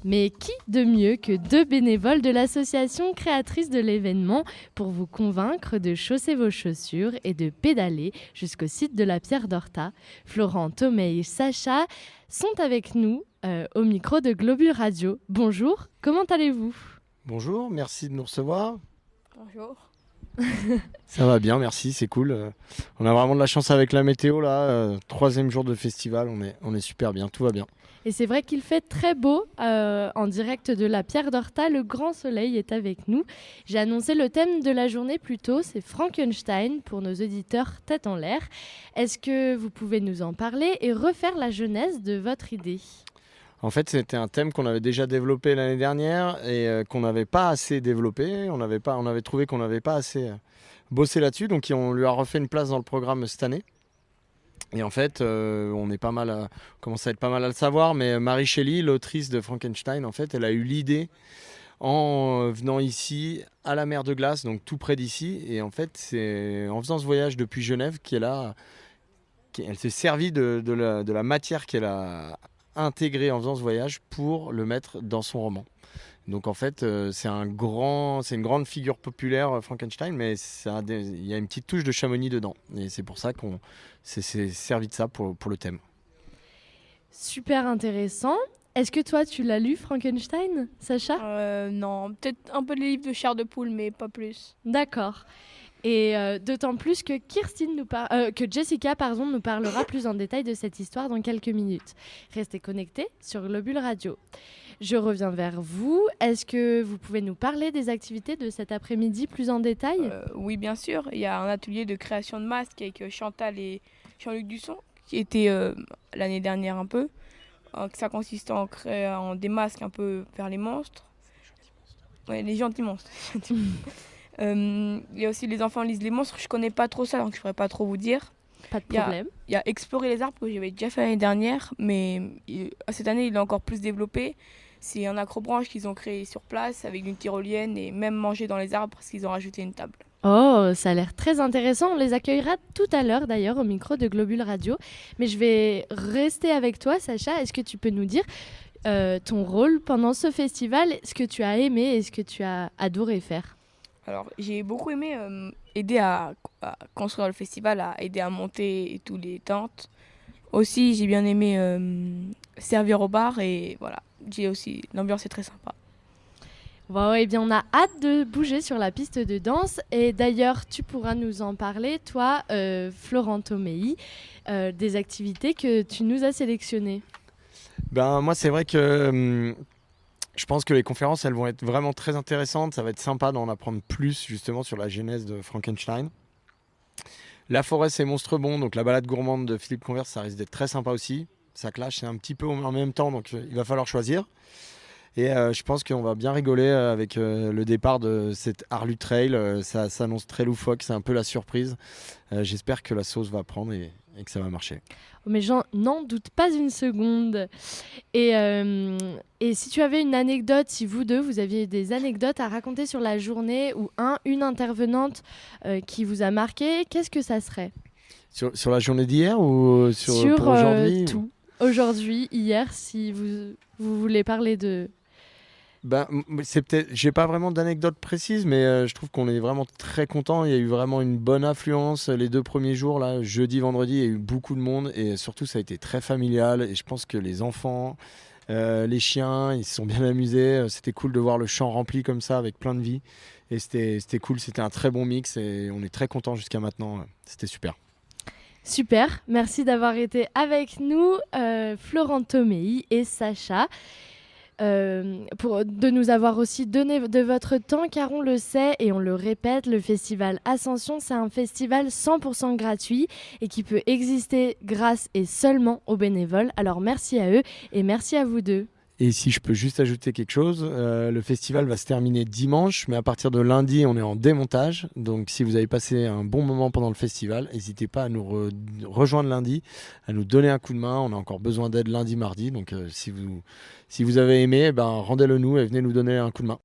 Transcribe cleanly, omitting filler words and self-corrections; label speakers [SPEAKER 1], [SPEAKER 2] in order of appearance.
[SPEAKER 1] Mais qui de mieux que deux bénévoles de l'association créatrice de l'événement pour vous convaincre de chausser vos chaussures et de pédaler jusqu'au site de la Pierre d'Horta. Florent, Tomei et Sacha sont avec nous au micro de Globule Radio. Bonjour, comment allez-vous ?
[SPEAKER 2] Bonjour, merci de nous recevoir.
[SPEAKER 3] Bonjour.
[SPEAKER 2] Ça va bien, merci, c'est cool. On a vraiment de la chance avec la météo là. Troisième jour de festival, on est super bien, tout va bien.
[SPEAKER 1] Et c'est vrai qu'il fait très beau en direct de la Pierre d'Horta. Le grand soleil est avec nous. J'ai annoncé le thème de la journée plus tôt, c'est Frankenstein pour nos auditeurs tête en l'air. Est-ce que vous pouvez nous en parler et refaire la genèse de votre idée ?
[SPEAKER 2] En fait, c'était un thème qu'on avait déjà développé l'année dernière et qu'on n'avait pas assez développé. On avait trouvé qu'on n'avait pas assez bossé là-dessus, donc on lui a refait une place dans le programme cette année. Et en fait, on commence à être pas mal à le savoir, mais Mary Shelley, l'autrice de Frankenstein, en fait, elle a eu l'idée en venant ici à la mer de Glace, donc tout près d'ici. Et en fait, c'est en faisant ce voyage depuis Genève elle s'est servie de la matière qu'elle a intégrée en faisant ce voyage pour le mettre dans son roman. Donc en fait, c'est une grande figure populaire, Frankenstein, mais il y a une petite touche de Chamonix dedans. Et c'est pour ça qu'on s'est servi de ça pour le thème.
[SPEAKER 1] Super intéressant. Est-ce que toi, tu l'as lu, Frankenstein, Sacha ?
[SPEAKER 3] Non, peut-être un peu les livres de chair de poule, mais pas plus.
[SPEAKER 1] D'accord. Et d'autant plus que Jessica nous parlera plus en détail de cette histoire dans quelques minutes. Restez connectés sur Globule Radio. Je reviens vers vous. Est-ce que vous pouvez nous parler des activités de cet après-midi plus en détail ?
[SPEAKER 3] Oui, bien sûr. Il y a un atelier de création de masques avec Chantal et Jean-Luc Dusson, qui était l'année dernière un peu. Ça consiste en créant des masques un peu vers les monstres. Ouais, les gentils monstres. Il y a aussi les enfants lisent les monstres. Je connais pas trop ça, donc je pourrais pas trop vous dire.
[SPEAKER 1] Pas de problème.
[SPEAKER 3] Il y a explorer les arbres que j'avais déjà fait l'année dernière, mais cette année il est encore plus développé. C'est un accrobranche qu'ils ont créé sur place avec une tyrolienne et même manger dans les arbres parce qu'ils ont rajouté une table.
[SPEAKER 1] Oh, ça a l'air très intéressant. On les accueillera tout à l'heure d'ailleurs au micro de Globule Radio. Mais je vais rester avec toi, Sacha. Est-ce que tu peux nous dire ton rôle pendant ce festival, ce que tu as aimé et ce que tu as adoré faire ?
[SPEAKER 3] Alors, j'ai beaucoup aimé aider à construire le festival, à aider à monter et tous les tentes. Aussi, j'ai bien aimé servir au bar et voilà. L'ambiance est très sympa.
[SPEAKER 1] Bon, eh bien, on a hâte de bouger sur la piste de danse. Et d'ailleurs, tu pourras nous en parler, toi, Florent Tomei, des activités que tu nous as sélectionnées.
[SPEAKER 2] Moi, c'est vrai que je pense que les conférences, elles vont être vraiment très intéressantes. Ça va être sympa d'en apprendre plus justement sur la genèse de Frankenstein. La forêt, c'est monstre bon. Donc la balade gourmande de Philippe Converse, ça risque d'être très sympa aussi. Ça clash, c'est un petit peu en même temps, donc il va falloir choisir. Et je pense qu'on va bien rigoler avec le départ de cette Arlu Trail. Ça s'annonce très loufoque, c'est un peu la surprise. J'espère que la sauce va prendre et que ça va marcher.
[SPEAKER 1] Mais j'en n'en doute pas une seconde. Et si tu avais une anecdote, si vous deux, vous aviez des anecdotes à raconter sur la journée ou une intervenante qui vous a marqué, qu'est-ce que ça serait ?
[SPEAKER 2] Sur la journée d'hier ou pour aujourd'hui
[SPEAKER 1] tout. Aujourd'hui, hier, si vous voulez parler de...
[SPEAKER 2] J'ai pas vraiment d'anecdote précise, mais je trouve qu'on est vraiment très content. Il y a eu vraiment une bonne affluence les 2 premiers jours, là, jeudi, vendredi. Il y a eu beaucoup de monde et surtout ça a été très familial. Et je pense que les enfants, les chiens, ils se sont bien amusés. C'était cool de voir le champ rempli comme ça avec plein de vie. Et c'était cool. C'était un très bon mix et on est très content jusqu'à maintenant. C'était super.
[SPEAKER 1] Super, merci d'avoir été avec nous, Florent Tomei et Sacha. De nous avoir aussi donné de votre temps, car on le sait et on le répète, le festival Ascension, c'est un festival 100% gratuit et qui peut exister grâce et seulement aux bénévoles. Alors merci à eux et merci à vous deux.
[SPEAKER 2] Et si je peux juste ajouter quelque chose, le festival va se terminer dimanche, mais à partir de lundi, on est en démontage. Donc si vous avez passé un bon moment pendant le festival, n'hésitez pas à nous rejoindre lundi, à nous donner un coup de main. On a encore besoin d'aide lundi, mardi. Donc si vous avez aimé, rendez-le nous et venez nous donner un coup de main.